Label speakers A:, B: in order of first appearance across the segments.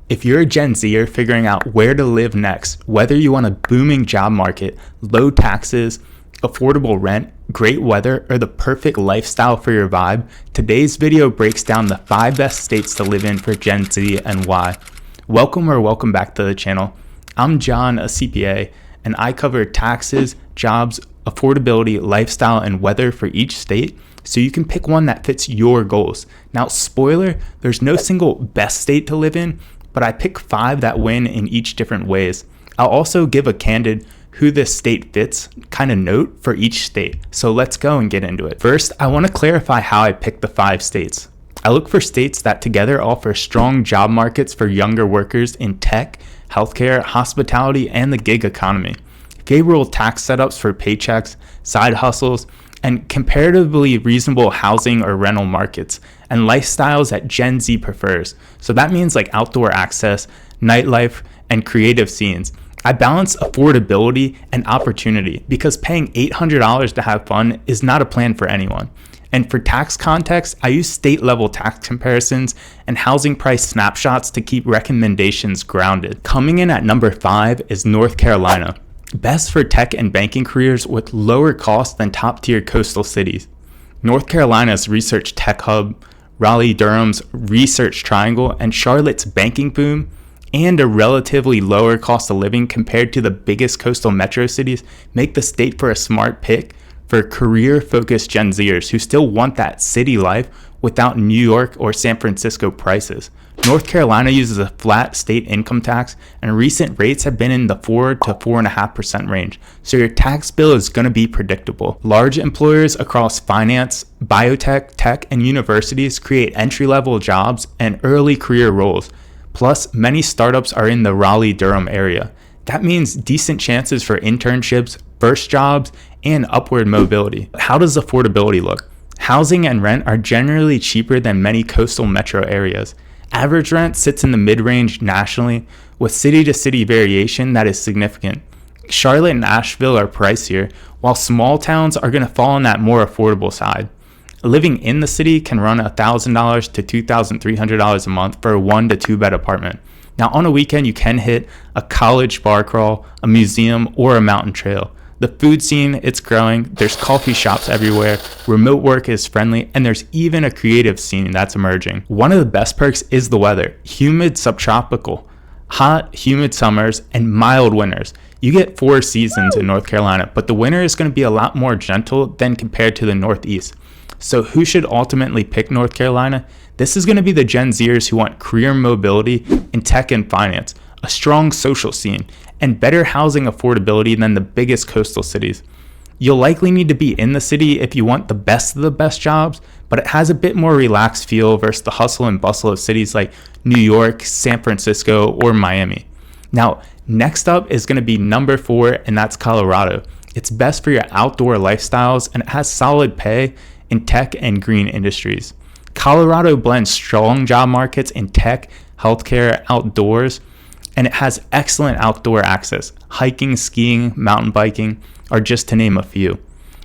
A: If you're a Gen Zer figuring out where to live next, whether you want a booming job market, low taxes, affordable rent, great weather, or the perfect lifestyle for your vibe, today's video breaks down the 5 best states to live in for Gen Z and why. Welcome back to the channel. I'm John, a CPA, and I cover taxes, jobs, affordability, lifestyle, and weather for each state, so you can pick one that fits your goals. Now, spoiler, there's no single best state to live in, but I pick 5 that win in each different ways. I'll also give a candid who this state fits kind of note for each state. So let's go and get into it. First, I want to clarify how I pick the 5 states. I look for states that together offer strong job markets for younger workers in tech, healthcare, hospitality, and the gig economy. Favorable tax setups for paychecks, side hustles, and comparatively reasonable housing or rental markets, and lifestyles that Gen Z prefers. So that means like outdoor access, nightlife, and creative scenes. I balance affordability and opportunity because paying $800 to have fun is not a plan for anyone. And for tax context, I use state-level tax comparisons and housing price snapshots to keep recommendations grounded. Coming in at number 5 is North Carolina. Best for tech and banking careers with lower costs than top-tier coastal cities. North Carolina's research tech hub, Raleigh-Durham's research triangle, and Charlotte's banking boom, and a relatively lower cost of living compared to the biggest coastal metro cities make the state for a smart pick for career-focused Gen Zers who still want that city life without New York or San Francisco prices. North Carolina uses a flat state income tax, and recent rates have been in the 4 to 4.5% range, so your tax bill is going to be predictable. Large employers across finance, biotech, tech, and universities create entry-level jobs and early career roles. Plus, many startups are in the Raleigh-Durham area. That means decent chances for internships, first jobs, and upward mobility. How does affordability look? Housing and rent are generally cheaper than many coastal metro areas. Average rent sits in the mid-range nationally, with city-to-city variation that is significant. Charlotte and Asheville are pricier, while small towns are going to fall on that more affordable side. Living in the city can run $1,000 to $2,300 a month for a 1 to 2 bed apartment. Now, on a weekend, you can hit a college bar crawl, a museum, or a mountain trail. The food scene, it's growing. There's coffee shops everywhere. Remote work is friendly, and there's even a creative scene that's emerging. One of the best perks is the weather. Humid subtropical, hot, humid summers, and mild winters. You get 4 seasons in North Carolina, but the winter is going to be a lot more gentle than compared to the Northeast. So who should ultimately pick North Carolina? This is going to be the Gen Zers who want career mobility in tech and finance, a strong social scene, and better housing affordability than the biggest coastal cities. You'll likely need to be in the city if you want the best of the best jobs, but it has a bit more relaxed feel versus the hustle and bustle of cities like New York, San Francisco, or Miami. Now, next up is going to be number 4, and that's Colorado. It's best for your outdoor lifestyles, and it has solid pay in tech and green industries. Colorado blends strong job markets in tech, healthcare, outdoors, and it has excellent outdoor access. Hiking, skiing, mountain biking are just to name a few.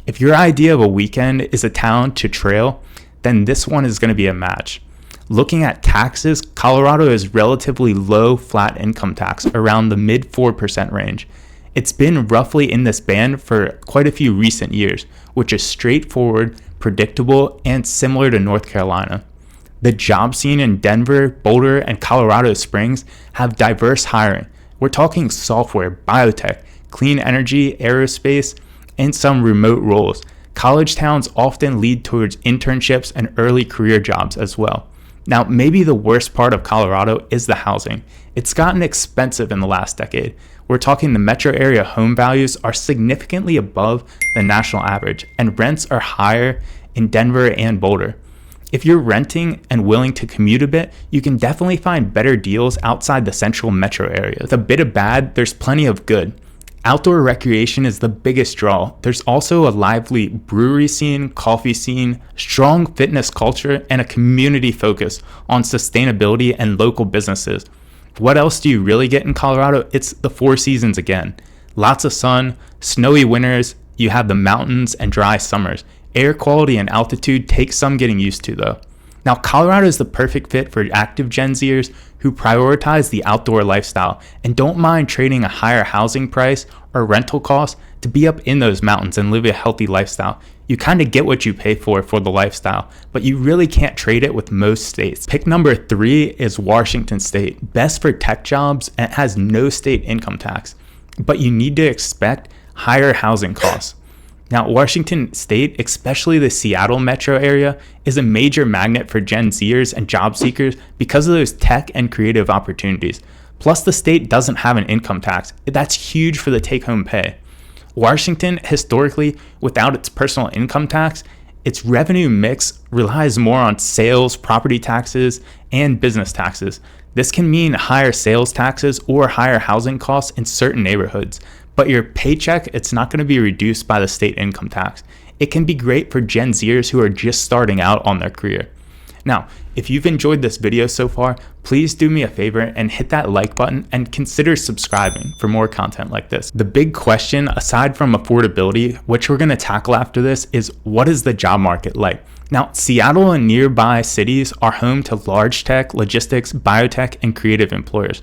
A: If your idea of a weekend is a town to trail, then this one is going to be a match. Looking at taxes, Colorado is relatively low flat income tax, around the mid 4% range. It's been roughly in this band for quite a few recent years, which is straightforward, predictable, and similar to North Carolina. The job scene in Denver, Boulder, and Colorado Springs have diverse hiring. We're talking software, biotech, clean energy, aerospace, and some remote roles. College towns often lead towards internships and early career jobs as well. Now, maybe the worst part of Colorado is the housing. It's gotten expensive in the last decade. We're talking the metro area home values are significantly above the national average, and rents are higher in Denver and Boulder. If you're renting and willing to commute a bit, you can definitely find better deals outside the central metro area. With a bit of bad, there's plenty of good. Outdoor recreation is the biggest draw. There's also a lively brewery scene, coffee scene, strong fitness culture, and a community focus on sustainability and local businesses. What else do you really get in Colorado? It's the 4 seasons again. Lots of sun, snowy winters, you have the mountains and dry summers. Air quality and altitude take some getting used to though. Now, Colorado is the perfect fit for active Gen Zers who prioritize the outdoor lifestyle and don't mind trading a higher housing price or rental cost to be up in those mountains and live a healthy lifestyle. You kind of get what you pay for the lifestyle, but you really can't trade it with most states. Pick number 3 is Washington State, best for tech jobs and has no state income tax, but you need to expect higher housing costs. Now, Washington State, especially the Seattle metro area, is a major magnet for Gen Zers and job seekers because of those tech and creative opportunities. Plus, the state doesn't have an income tax. That's huge for the take-home pay. Washington, historically, without its personal income tax, its revenue mix relies more on sales, property taxes, and business taxes. This can mean higher sales taxes or higher housing costs in certain neighborhoods. But your paycheck, it's not going to be reduced by the state income tax. It can be great for Gen Zers who are just starting out on their career. Now, if you've enjoyed this video so far, please do me a favor and hit that like button and consider subscribing for more content like this. The big question, aside from affordability, which we're going to tackle after this, is what is the job market like? Now, Seattle and nearby cities are home to large tech, logistics, biotech, and creative employers.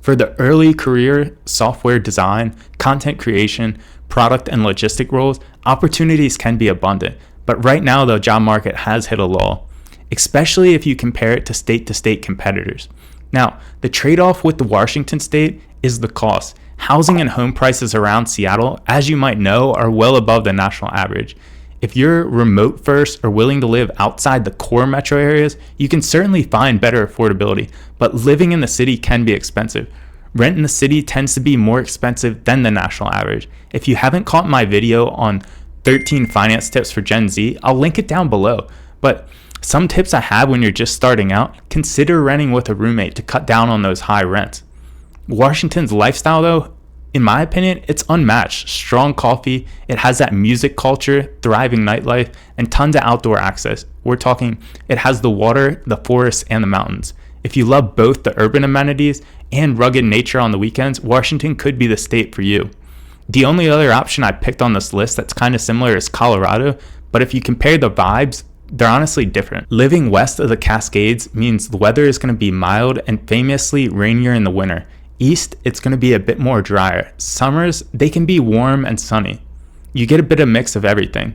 A: For the early career software design, content creation, product and logistic roles, opportunities can be abundant, but right now the job market has hit a lull, especially if you compare it to state competitors. Now, the trade-off with the Washington State is the cost. Housing and home prices around Seattle, as you might know, are well above the national average. If you're remote first or willing to live outside the core metro areas, you can certainly find better affordability, but living in the city can be expensive. Rent in the city tends to be more expensive than the national average. If you haven't caught my video on 13 finance tips for Gen Z, I'll link it down below. But some tips I have when you're just starting out, consider renting with a roommate to cut down on those high rents. Washington's lifestyle though, in my opinion, it's unmatched. Strong coffee, it has that music culture, thriving nightlife, and tons of outdoor access. We're talking, it has the water, the forests, and the mountains. If you love both the urban amenities and rugged nature on the weekends, Washington could be the state for you. The only other option I picked on this list that's kind of similar is Colorado, but if you compare the vibes, they're honestly different. Living west of the Cascades means the weather is going to be mild and famously rainier in the winter. East, it's going to be a bit more drier. Summers, they can be warm and sunny. You get a bit of mix of everything.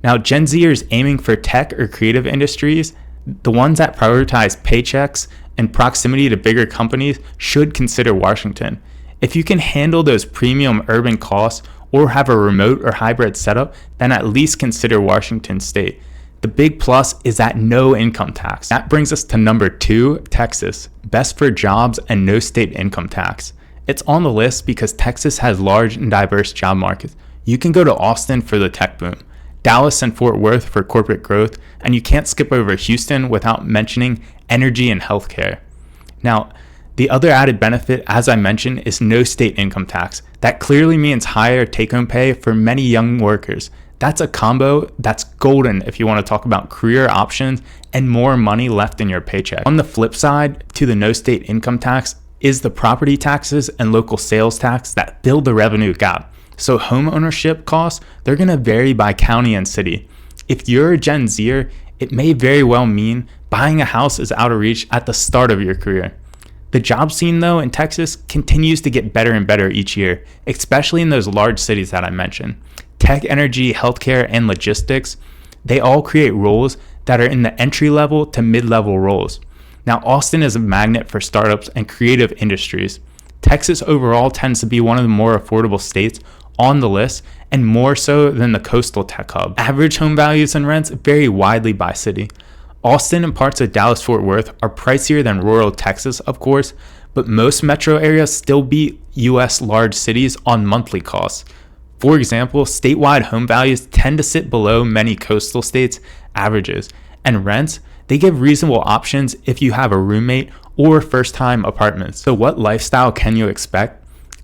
A: Now, Gen Zers aiming for tech or creative industries, the ones that prioritize paychecks and proximity to bigger companies should consider Washington. If you can handle those premium urban costs or have a remote or hybrid setup, then at least consider Washington State. The big plus is that no income tax. That brings us to number 2, Texas, best for jobs and no state income tax. It's on the list because Texas has large and diverse job markets. You can go to Austin for the tech boom, Dallas and Fort Worth for corporate growth, and you can't skip over Houston without mentioning energy and healthcare. Now, the other added benefit, as I mentioned, is no state income tax. That clearly means higher take-home pay for many young workers. That's a combo that's golden if you want to talk about career options and more money left in your paycheck. On the flip side to the no state income tax is the property taxes and local sales tax that fill the revenue gap. So home ownership costs, they're going to vary by county and city. If you're a Gen Zer, it may very well mean buying a house is out of reach at the start of your career. The job scene though in Texas continues to get better and better each year, especially in those large cities that I mentioned. Tech, energy, healthcare, and logistics, they all create roles that are in the entry-level to mid-level roles. Now, Austin is a magnet for startups and creative industries. Texas overall tends to be one of the more affordable states on the list, and more so than the coastal tech hub. Average home values and rents vary widely by city. Austin and parts of Dallas-Fort Worth are pricier than rural Texas, of course, but most metro areas still beat US large cities on monthly costs. For example, statewide home values tend to sit below many coastal states' averages, and rents, they give reasonable options if you have a roommate or first-time apartments. So what lifestyle can you expect?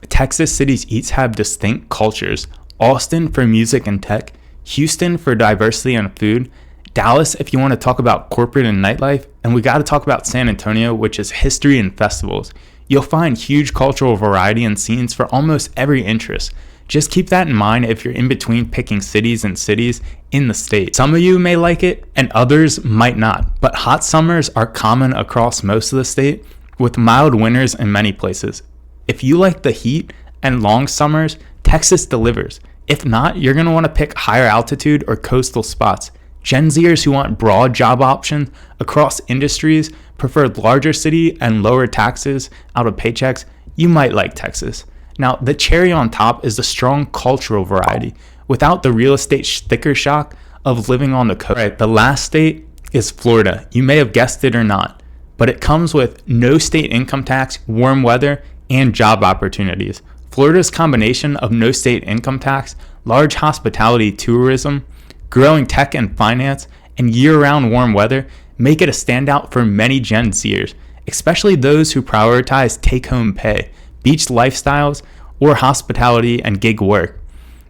A: Texas cities each have distinct cultures. Austin for music and tech, Houston for diversity and food, Dallas if you want to talk about corporate and nightlife, and we got to talk about San Antonio, which is history and festivals. You'll find huge cultural variety and scenes for almost every interest. Just keep that in mind if you're in between picking cities and cities in the state. Some of you may like it and others might not, but hot summers are common across most of the state with mild winters in many places. If you like the heat and long summers, Texas delivers. If not, you're going to want to pick higher altitude or coastal spots. Gen Zers who want broad job options across industries, prefer larger city and lower taxes out of paychecks, you might like Texas. Now, the cherry on top is the strong cultural variety without the real estate sticker shock of living on the coast. Right, the last state is Florida. You may have guessed it or not, but it comes with no state income tax, warm weather, and job opportunities. Florida's combination of no state income tax, large hospitality tourism, growing tech and finance, and year-round warm weather make it a standout for many Gen Zers, especially those who prioritize take-home pay, beach lifestyles, or hospitality and gig work.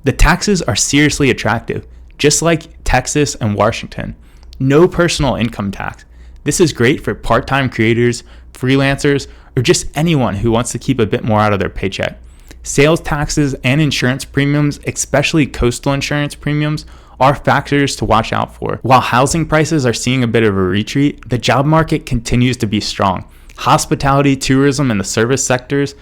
A: The taxes are seriously attractive, just like Texas and Washington. No personal income tax. This is great for part-time creators, freelancers, or just anyone who wants to keep a bit more out of their paycheck. Sales taxes and insurance premiums, especially coastal insurance premiums, are factors to watch out for. While housing prices are seeing a bit of a retreat, the job market continues to be strong. Hospitality, tourism, and the service sectors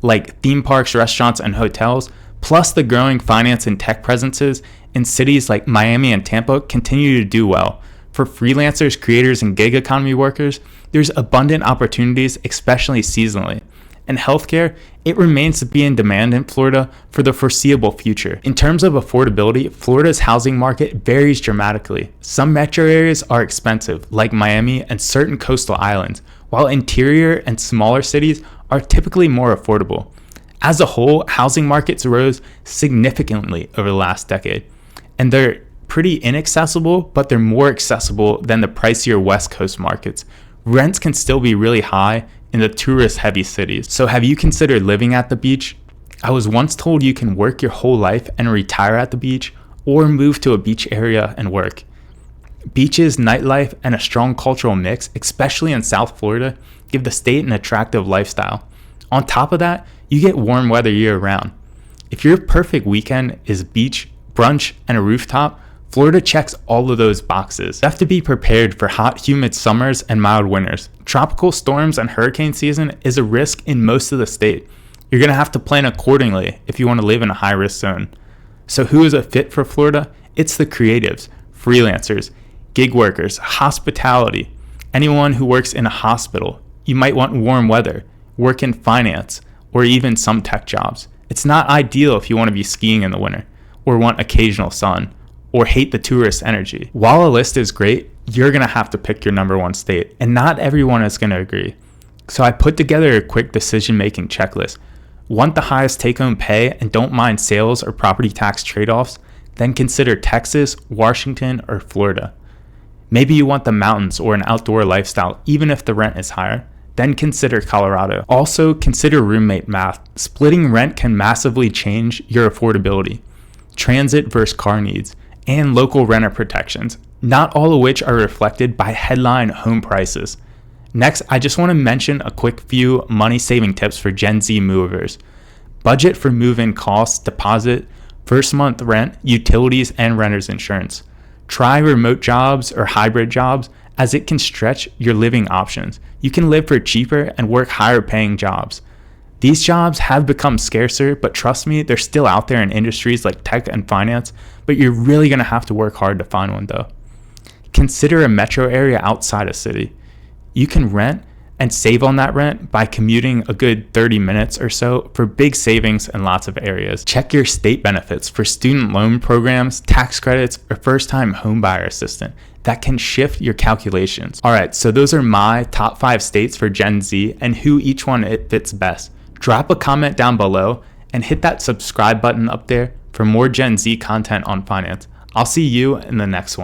A: like theme parks, restaurants, and hotels, plus the growing finance and tech presences in cities like Miami and Tampa continue to do well. For freelancers, creators, and gig economy workers, there's abundant opportunities, especially seasonally. And healthcare, it remains to be in demand in Florida for the foreseeable future. In terms of affordability, Florida's housing market varies dramatically. Some metro areas are expensive, like Miami and certain coastal islands, while interior and smaller cities are typically more affordable. As a whole, housing markets rose significantly over the last decade, and they're pretty inaccessible, but they're more accessible than the pricier West Coast markets. Rents can still be really high in the tourist-heavy cities. So have you considered living at the beach? I was once told you can work your whole life and retire at the beach, or move to a beach area and work. Beaches, nightlife, and a strong cultural mix, especially in South Florida, give the state an attractive lifestyle. On top of that, you get warm weather year-round. If your perfect weekend is beach, brunch, and a rooftop, Florida checks all of those boxes. You have to be prepared for hot, humid summers and mild winters. Tropical storms and hurricane season is a risk in most of the state. You're going to have to plan accordingly if you want to live in a high-risk zone. So who is a fit for Florida? It's the creatives, freelancers, gig workers, hospitality, anyone who works in a hospital. You might want warm weather, work in finance, or even some tech jobs. It's not ideal if you want to be skiing in the winter, or want occasional sun, or hate the tourist energy. While a list is great, you're gonna have to pick your number one state, and not everyone is gonna agree. So I put together a quick decision-making checklist. Want the highest take-home pay and don't mind sales or property tax trade-offs? Then consider Texas, Washington, or Florida. Maybe you want the mountains or an outdoor lifestyle, even if the rent is higher. Then consider Colorado. Also, consider roommate math. Splitting rent can massively change your affordability. Transit versus car needs, and local renter protections, not all of which are reflected by headline home prices. Next, I just want to mention a quick few money-saving tips for Gen Z movers. Budget for move-in costs, deposit, first month rent, utilities, and renter's insurance. Try remote jobs or hybrid jobs as it can stretch your living options. You can live for cheaper and work higher paying jobs. These jobs have become scarcer, but trust me, they're still out there in industries like tech and finance, but you're really going to have to work hard to find one though. Consider a metro area outside a city. You can rent and save on that rent by commuting a good 30 minutes or so for big savings in lots of areas. Check your state benefits for student loan programs, tax credits, or first-time homebuyer assistance. That can shift your calculations. All right, so those are my top 5 states for Gen Z and who each one it fits best. Drop a comment down below and hit that subscribe button up there for more Gen Z content on finance. I'll see you in the next one.